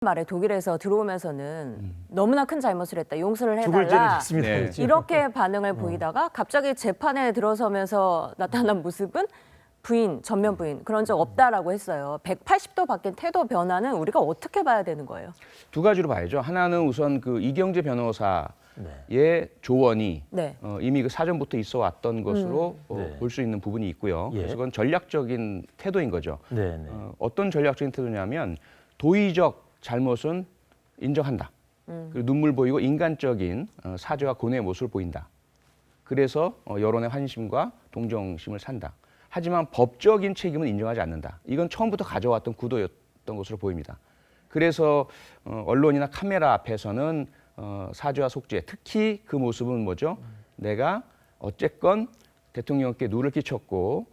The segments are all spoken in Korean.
말에 독일에서 들어오면서는 너무나 큰 잘못을 했다. 용서를 죽을 죄를 해달라. 졌습니다. 네. 그렇죠. 이렇게 반응을 보이다가 갑자기 재판에 들어서면서 나타난 모습은 부인, 전면 부인 그런 적 없다라고 했어요. 180도 바뀐 태도 변화는 우리가 어떻게 봐야 되는 거예요? 두 가지로 봐야죠. 하나는 우선 그 이경재 변호사의 조언이 네. 이미 그 사전부터 있어 왔던 것으로 네. 볼 수 있는 부분이 있고요. 예. 그래서 그건 전략적인 태도인 거죠. 네, 네. 어떤 전략적인 태도냐면 도의적 잘못은 인정한다. 그리고 눈물 보이고 인간적인 사죄와 고뇌의 모습을 보인다. 그래서 여론의 환심과 동정심을 산다. 하지만 법적인 책임은 인정하지 않는다. 이건 처음부터 가져왔던 구도였던 것으로 보입니다. 그래서 언론이나 카메라 앞에서는 사죄와 속죄, 특히 그 모습은 뭐죠? 내가 어쨌건 대통령께 누를 끼쳤고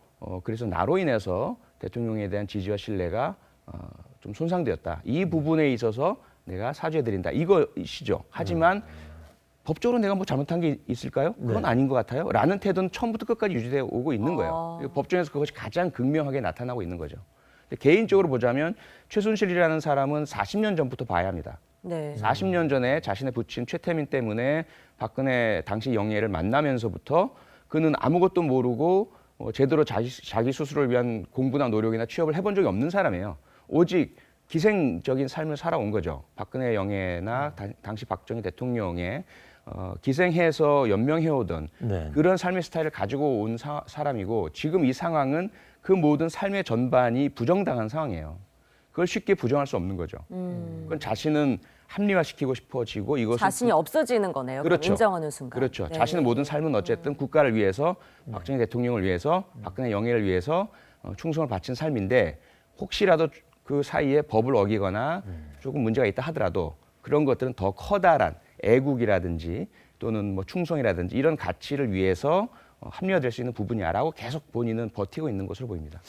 그래서 나로 인해서 대통령에 대한 지지와 신뢰가 좀 손상되었다. 이 부분에 있어서 내가 사죄드린다. 이것이죠. 하지만 법적으로 내가 뭐 잘못한 게 있을까요? 그건 네. 아닌 것 같아요. 라는 태도는 처음부터 끝까지 유지되어 오고 있는 거예요. 법정에서 그것이 가장 극명하게 나타나고 있는 거죠. 개인적으로 보자면 최순실이라는 사람은 40년 전부터 봐야 합니다. 네. 40년 전에 자신의 부친 최태민 때문에 박근혜 당시 영예를 만나면서부터 그는 아무것도 모르고 제대로 자기 스스로를 위한 공부나 노력이나 취업을 해본 적이 없는 사람이에요. 오직 기생적인 삶을 살아온 거죠. 박근혜 영예나 당시 박정희 대통령의 기생해서 연명해오던 네. 그런 삶의 스타일을 가지고 온 사람이고 지금 이 상황은 그 모든 삶의 전반이 부정당한 상황이에요. 그걸 쉽게 부정할 수 없는 거죠. 그건 자신은 합리화시키고 싶어지고 이것은 자신이 없어지는 거네요. 그럼 그렇죠. 인정하는 순간. 그렇죠. 네. 자신의 모든 삶은 어쨌든 국가를 위해서 박정희 대통령을 위해서 박근혜 영예를 위해서 충성을 바친 삶인데 혹시라도 그 사이에 법을 어기거나 조금 문제가 있다 하더라도 그런 것들은 더 커다란 애국이라든지 또는 뭐 충성이라든지 이런 가치를 위해서 합리화될 수 있는 부분이야라고 계속 본인은 버티고 있는 것으로 보입니다.